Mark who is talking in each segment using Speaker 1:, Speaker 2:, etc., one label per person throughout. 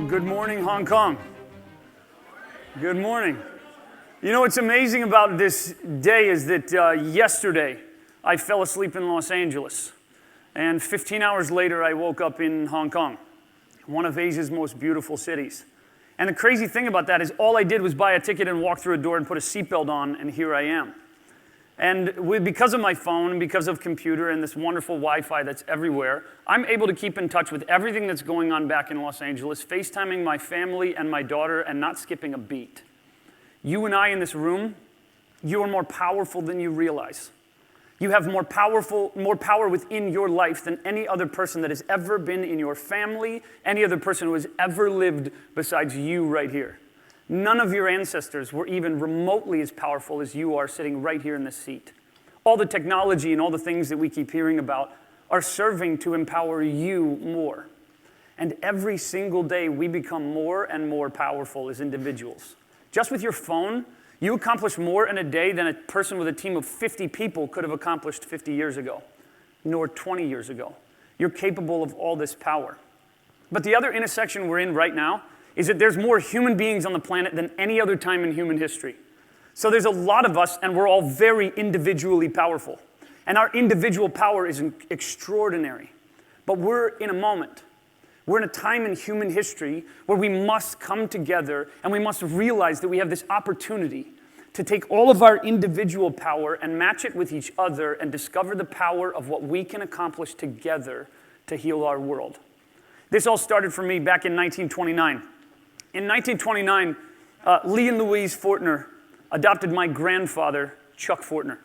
Speaker 1: Good morning, Hong Kong. Good morning. You know what's amazing about this day is that yesterday I fell asleep in Los Angeles, and 15 hours later I woke up in Hong Kong, one of Asia's most beautiful cities. And the crazy thing about that is all I did was buy a ticket and walk through a door and put a seatbelt on, and here I am. And because of my phone and because of computer and this wonderful Wi-Fi that's everywhere, I'm able to keep in touch with everything that's going on back in Los Angeles, FaceTiming my family and my daughter and not skipping a beat. You and I in this room, you are more powerful than you realize. You have more power within your life than any other person that has ever been in your family, any other person who has ever lived besides you right here. None of your ancestors were even remotely as powerful as you are sitting right here in this seat. All the technology and all the things that we keep hearing about are serving to empower you more. And every single day we become more and more powerful as individuals. Just with your phone, you accomplish more in a day than a person with a team of 50 people could have accomplished 50 years ago, nor 20 years ago. You're capable of all this power. But the other intersection we're in right now is that there's more human beings on the planet than any other time in human history. So there's a lot of us, and we're all very individually powerful. And our individual power is extraordinary. But we're in a moment. We're in a time in human history where we must come together and we must realize that we have this opportunity to take all of our individual power and match it with each other and discover the power of what we can accomplish together to heal our world. This all started for me back in 1929. In 1929, Lee and Louise Fortener adopted my grandfather, Chuck Fortener.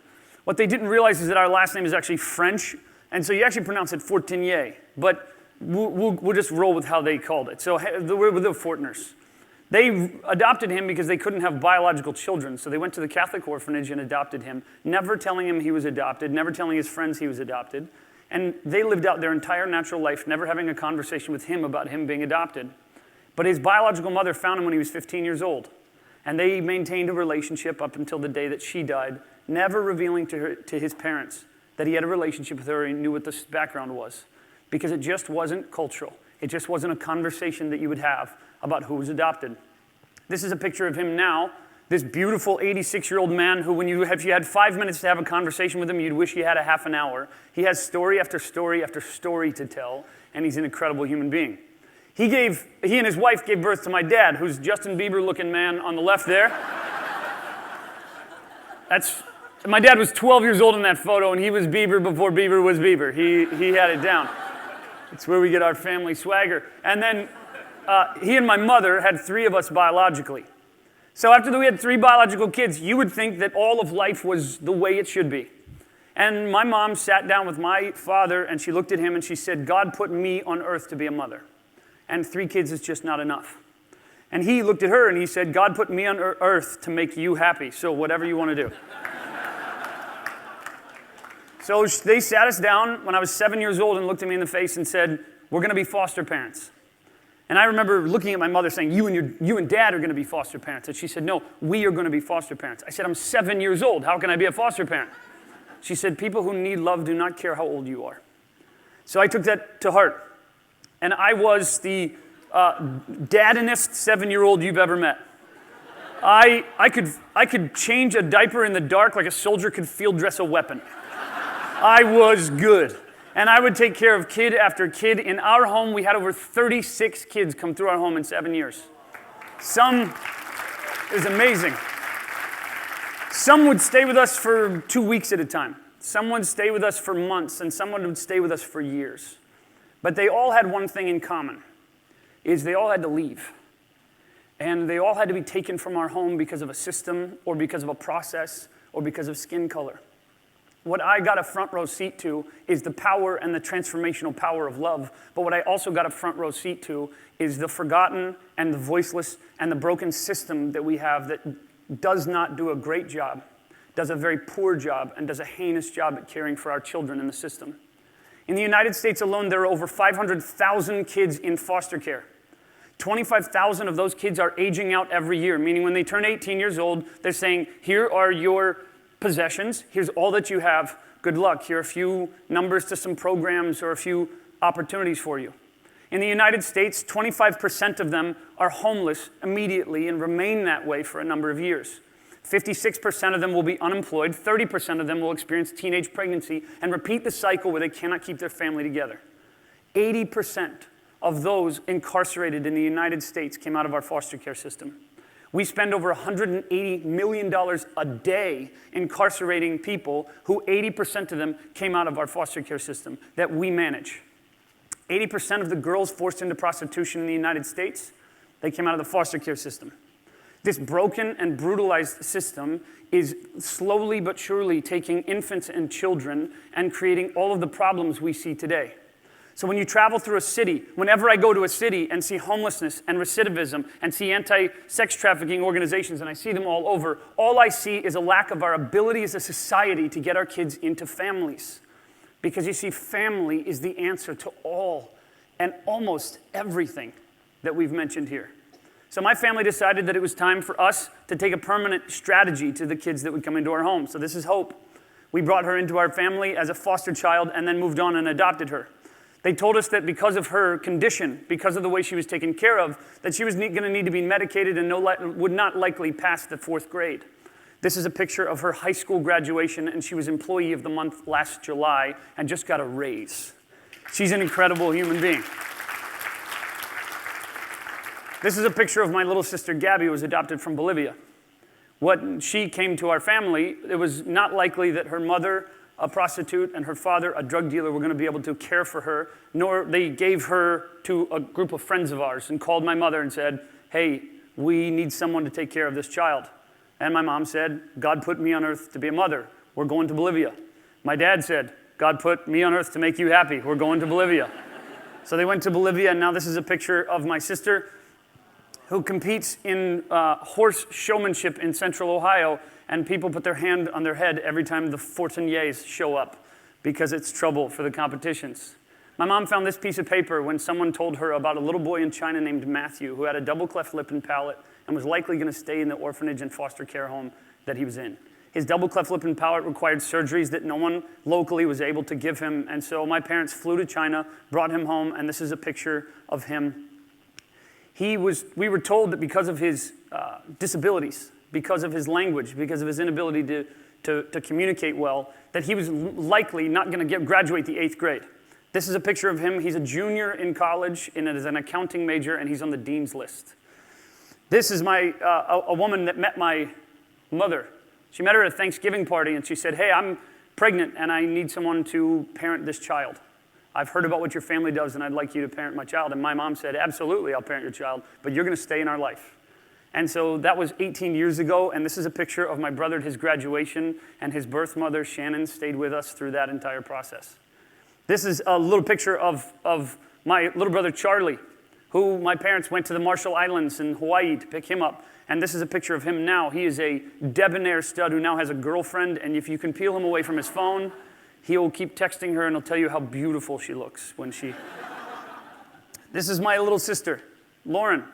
Speaker 1: What they didn't realize is that our last name is actually French, and so you actually pronounce it Fortenier, but we'll just roll with how they called it. So we're the Forteners. They adopted him because they couldn't have biological children, so they went to the Catholic orphanage and adopted him, never telling him he was adopted, never telling his friends he was adopted, and they lived out their entire natural life never having a conversation with him about him being adopted. But his biological mother found him when he was 15 years old, and they maintained a relationship up until the day that she died, never revealing to his parents that he had a relationship with her and he knew what the background was, because it just wasn't cultural. It just wasn't a conversation that you would have about who was adopted. This is a picture of him now, this beautiful 86-year-old man who, if you had 5 minutes to have a conversation with him, you'd wish you had a half an hour. He has story after story after story to tell, and he's an incredible human being. He and his wife gave birth to my dad, who's Justin Bieber-looking man on the left there. My dad was 12 years old in that photo, and he was Bieber before Bieber was Bieber. He had it down. It's where we get our family swagger. And then he and my mother had 3 of us biologically. So after we had 3 biological kids, you would think that all of life was the way it should be. And my mom sat down with my father, and she looked at him, and she said, "God put me on earth to be a mother. And 3 kids is just not enough." And he looked at her and he said, "God put me on earth to make you happy, so whatever you want to do." So they sat us down when I was 7 years old and looked at me in the face and said, "We're going to be foster parents." And I remember looking at my mother saying, you and Dad are going to be foster parents. And she said, "No, we are going to be foster parents." I said, "I'm 7 years old. How can I be a foster parent?" She said, "People who need love do not care how old you are." So I took that to heart. And I was the daddinest 7-year-old you've ever met. I could change a diaper in the dark like a soldier could field dress a weapon. I was good. And I would take care of kid after kid. In our home, we had over 36 kids come through our home in 7 years. It was amazing. Some would stay with us for 2 weeks at a time. Some would stay with us for months, and someone would stay with us for years. But they all had one thing in common, is they all had to leave. And they all had to be taken from our home because of a system, or because of a process, or because of skin color. What I got a front row seat to is the power and the transformational power of love. But what I also got a front row seat to is the forgotten and the voiceless and the broken system that we have that does not do a great job, does a very poor job, and does a heinous job at caring for our children in the system. In the United States alone, there are over 500,000 kids in foster care. 25,000 of those kids are aging out every year, meaning when they turn 18 years old, they're saying, "Here are your possessions. Here's all that you have. Good luck. Here are a few numbers to some programs or a few opportunities for you." In the United States, 25% of them are homeless immediately and remain that way for a number of years. 56% of them will be unemployed, 30% of them will experience teenage pregnancy and repeat the cycle where they cannot keep their family together. 80% of those incarcerated in the United States came out of our foster care system. We spend over $180 million a day incarcerating people who 80% of them came out of our foster care system that we manage. 80% of the girls forced into prostitution in the United States, they came out of the foster care system. This broken and brutalized system is slowly but surely taking infants and children and creating all of the problems we see today. So when you travel through a city, whenever I go to a city and see homelessness and recidivism and see anti-sex trafficking organizations, and I see them all over, all I see is a lack of our ability as a society to get our kids into families. Because you see, family is the answer to all and almost everything that we've mentioned here. So my family decided that it was time for us to take a permanent strategy to the kids that would come into our home. So this is Hope. We brought her into our family as a foster child and then moved on and adopted her. They told us that because of her condition, because of the way she was taken care of, that she was going to need to be medicated and would not likely pass the 4th grade. This is a picture of her high school graduation, and she was Employee of the Month last July and just got a raise. She's an incredible human being. This is a picture of my little sister, Gabby, who was adopted from Bolivia. When she came to our family, it was not likely that her mother, a prostitute, and her father, a drug dealer, were going to be able to care for her, nor they gave her to a group of friends of ours and called my mother and said, hey, we need someone to take care of this child. And my mom said, God put me on earth to be a mother. We're going to Bolivia. My dad said, God put me on earth to make you happy. We're going to Bolivia. So they went to Bolivia, and now this is a picture of my sister who competes in horse showmanship in Central Ohio, and people put their hand on their head every time the Forteners show up because it's trouble for the competitions. My mom found this piece of paper when someone told her about a little boy in China named Matthew who had a double cleft lip and palate and was likely going to stay in the orphanage and foster care home that he was in. His double cleft lip and palate required surgeries that no one locally was able to give him, and so my parents flew to China, brought him home, and this is a picture of him. We were told that because of his disabilities, because of his language, because of his inability to communicate well, that he was likely not going to graduate the 8th grade. This is a picture of him. He's a junior in college as an accounting major, and he's on the dean's list. This is a woman that met my mother. She met her at a Thanksgiving party, and she said, hey, I'm pregnant, and I need someone to parent this child. I've heard about what your family does, and I'd like you to parent my child. And my mom said, absolutely, I'll parent your child, but you're going to stay in our life. And so that was 18 years ago, and this is a picture of my brother at his graduation, and his birth mother, Shannon, stayed with us through that entire process. This is a little picture of my little brother, Charlie, who my parents went to the Marshall Islands in Hawaii to pick him up. And this is a picture of him now. He is a debonair stud who now has a girlfriend, and if you can peel him away from his phone, he'll keep texting her and he'll tell you how beautiful she looks when she... This is my little sister, Lauren.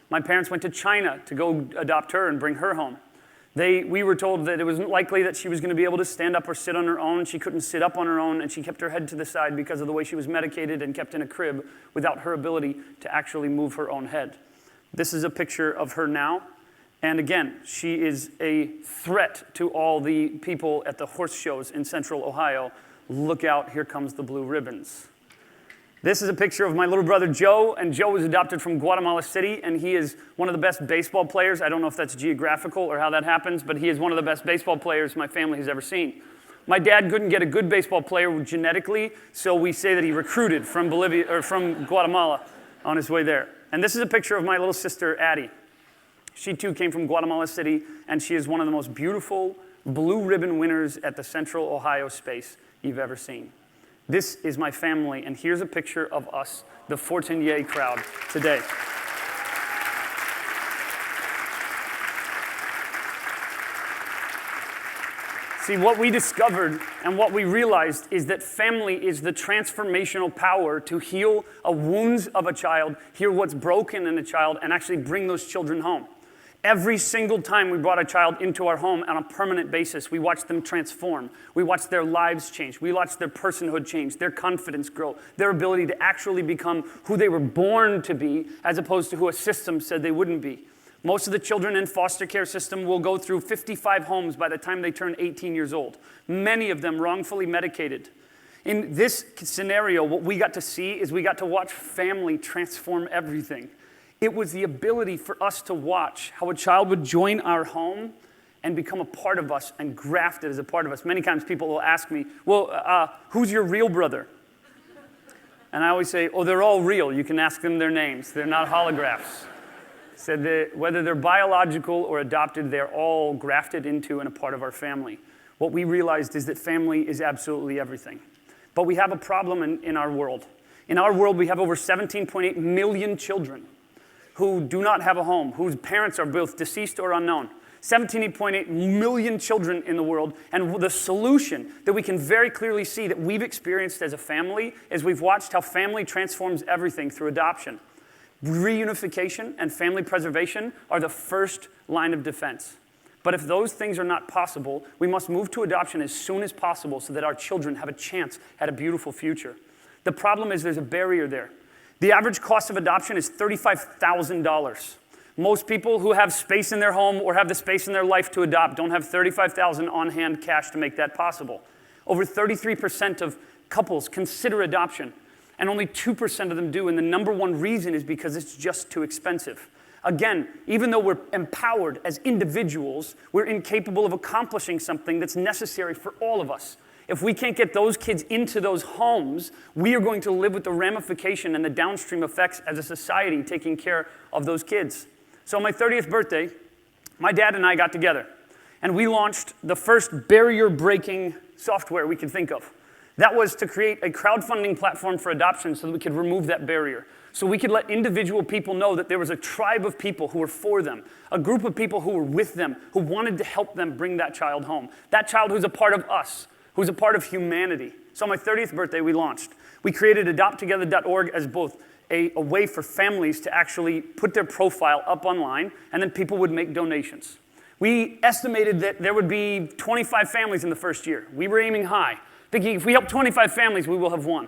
Speaker 1: My parents went to China to go adopt her and bring her home. We were told that it wasn't likely that she was going to be able to stand up or sit on her own. She couldn't sit up on her own, and she kept her head to the side because of the way she was medicated and kept in a crib without her ability to actually move her own head. This is a picture of her now. And again, she is a threat to all the people at the horse shows in Central Ohio. Look out, here comes the blue ribbons. This is a picture of my little brother, Joe, and Joe was adopted from Guatemala City, and he is one of the best baseball players. I don't know if that's geographical or how that happens, but he is one of the best baseball players my family has ever seen. My dad couldn't get a good baseball player genetically, so we say that he recruited from Guatemala on his way there. And this is a picture of my little sister, Addie. She too came from Guatemala City, and she is one of the most beautiful blue ribbon winners at the Central Ohio Space you've ever seen. This is my family, and here's a picture of us, the Fortener crowd, today. See, what we discovered and what we realized is that family is the transformational power to heal the wounds of a child, heal what's broken in a child, and actually bring those children home. Every single time we brought a child into our home on a permanent basis, we watched them transform. We watched their lives change. We watched their personhood change, their confidence grow, their ability to actually become who they were born to be as opposed to who a system said they wouldn't be. Most of the children in foster care system will go through 55 homes by the time they turn 18 years old. Many of them wrongfully medicated. In this scenario, what we got to see is we got to watch family transform everything. It was the ability for us to watch how a child would join our home and become a part of us and grafted as a part of us. Many times people will ask me, well, who's your real brother? And I always say, oh, they're all real. You can ask them their names. They're not holographs. Said that whether they're biological or adopted, they're all grafted into and a part of our family. What we realized is that family is absolutely everything. But we have a problem in our world. In our world, we have over 17.8 million children who do not have a home, whose parents are both deceased or unknown. 17.8 million children in the world, and the solution that we can very clearly see that we've experienced as a family is we've watched how family transforms everything through adoption. Reunification and family preservation are the first line of defense. But if those things are not possible, we must move to adoption as soon as possible so that our children have a chance at a beautiful future. The problem is there's a barrier there. The average cost of adoption is $35,000. Most people who have space in their home or have the space in their life to adopt don't have $35,000 on-hand cash to make that possible. Over 33% of couples consider adoption, and only 2% of them do, and the number one reason is because it's just too expensive. Again, even though we're empowered as individuals, we're incapable of accomplishing something that's necessary for all of us. If we can't get those kids into those homes, we are going to live with the ramification and the downstream effects as a society taking care of those kids. So on my 30th birthday, my dad and I got together, and we launched the first barrier-breaking software we could think of. That was to create a crowdfunding platform for adoption so that we could remove that barrier. So we could let individual people know that there was a tribe of people who were for them, a group of people who were with them, who wanted to help them bring that child home. That child who's a part of us, who's a part of humanity. So on my 30th birthday, we launched. We created adopttogether.org as both a way for families to actually put their profile up online, and then people would make donations. We estimated that there would be 25 families in the first year. We were aiming high, thinking if we help 25 families, we will have won.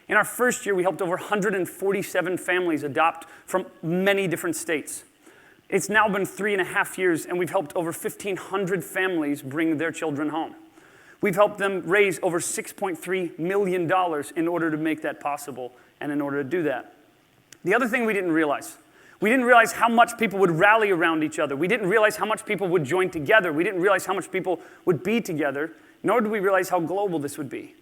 Speaker 1: In our first year, we helped over 147 families adopt from many different states. It's now been 3.5 years, and we've helped over 1,500 families bring their children home. We've helped them raise over $6.3 million in order to make that possible and in order to do that. The other thing we didn't realize how much people would rally around each other. We didn't realize how much people would join together. We didn't realize how much people would be together, nor did we realize how global this would be.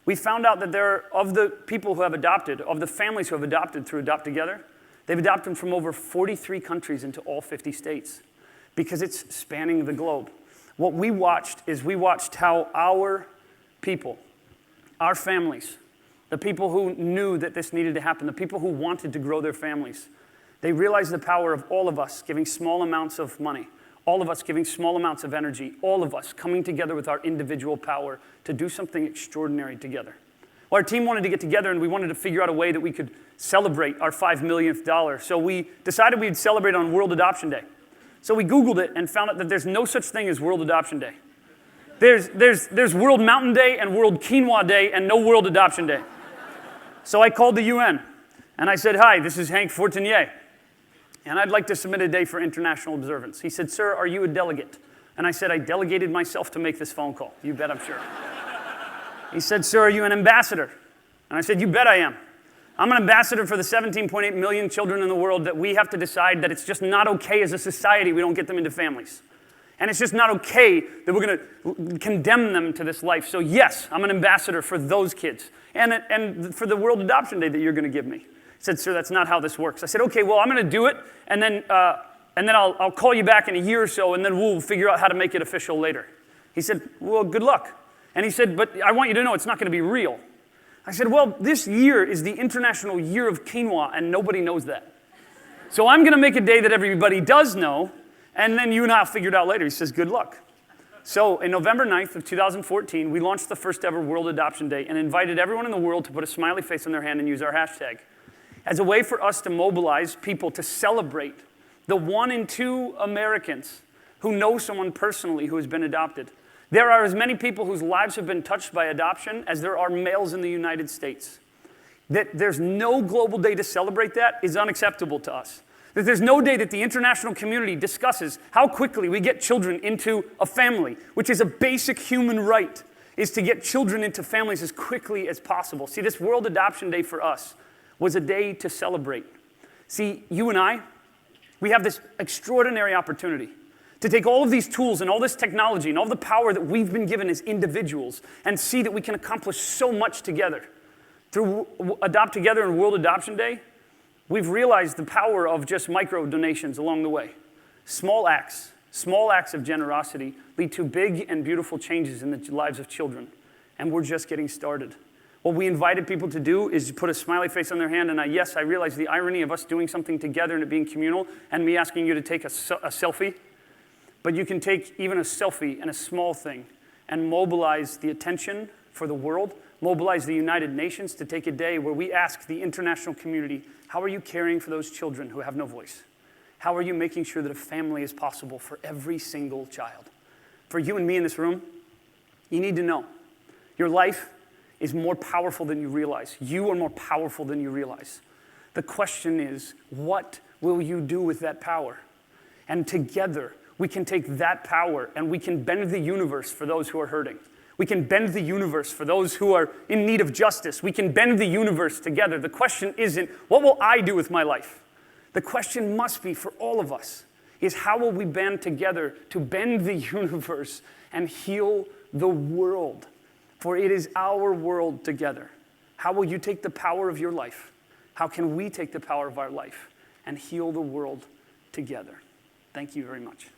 Speaker 1: We found out that of the people who have adopted, of the families who have adopted through Adopt Together, they've adopted from over 43 countries into all 50 states because it's spanning the globe. What we watched how our people, our families, the people who knew that this needed to happen, the people who wanted to grow their families, they realized the power of all of us giving small amounts of money, all of us giving small amounts of energy, all of us coming together with our individual power to do something extraordinary together. Well, our team wanted to get together and we wanted to figure out a way that we could celebrate our $5 millionth dollar. So we decided we'd celebrate on World Adoption Day. So we Googled it and found out that there's no such thing as World Adoption Day. There's World Mountain Day and World Quinoa Day and no World Adoption Day. So I called the UN and I said, hi, this is Hank Fortener, and I'd like to submit a day for international observance. He said, sir, are you a delegate? And I said, I delegated myself to make this phone call. You bet I'm sure. He said, sir, are you an ambassador? And I said, you bet I am. I'm an ambassador for the 17.8 million children in the world that we have to decide that it's just not okay as a society we don't get them into families. And it's just not okay that we're going to condemn them to this life. So yes, I'm an ambassador for those kids and for the World Adoption Day that you're going to give me. He said, sir, that's not how this works. I said, okay, well, I'm going to do it, and then I'll call you back in a year or so, and then we'll figure out how to make it official later. He said, well, good luck. And he said, but I want you to know it's not going to be real. I said, well, this year is the International Year of Quinoa, and nobody knows that. So I'm going to make a day that everybody does know, and then you and I will figure it out later. He says, good luck. So in November 9th of 2014, we launched the first ever World Adoption Day and invited everyone in the world to put a smiley face on their hand and use our hashtag as a way for us to mobilize people to celebrate The 1 in 2 Americans who know someone personally who has been adopted. There are as many people whose lives have been touched by adoption as there are males in the United States. That there's no global day to celebrate that is unacceptable to us. That there's no day that the international community discusses how quickly we get children into a family, which is a basic human right, is to get children into families as quickly as possible. See, this World Adoption Day for us was a day to celebrate. See, you and I, we have this extraordinary opportunity to take all of these tools and all this technology and all the power that we've been given as individuals and see that we can accomplish so much together. Through Adopt Together and World Adoption Day, we've realized the power of just micro donations along the way. Small acts of generosity lead to big and beautiful changes in the lives of children. And we're just getting started. What we invited people to do is put a smiley face on their hand, and I realize the irony of us doing something together and it being communal, and me asking you to take a selfie. But you can take even a selfie and a small thing and mobilize the attention for the world, mobilize the United Nations to take a day where we ask the international community, how are you caring for those children who have no voice? How are you making sure that a family is possible for every single child? For you and me in this room, you need to know your life is more powerful than you realize. You are more powerful than you realize. The question is, what will you do with that power? And together, we can take that power and we can bend the universe for those who are hurting. We can bend the universe for those who are in need of justice. We can bend the universe together. The question isn't, what will I do with my life? The question must be for all of us, is how will we band together to bend the universe and heal the world? For it is our world together. How will you take the power of your life? How can we take the power of our life and heal the world together? Thank you very much.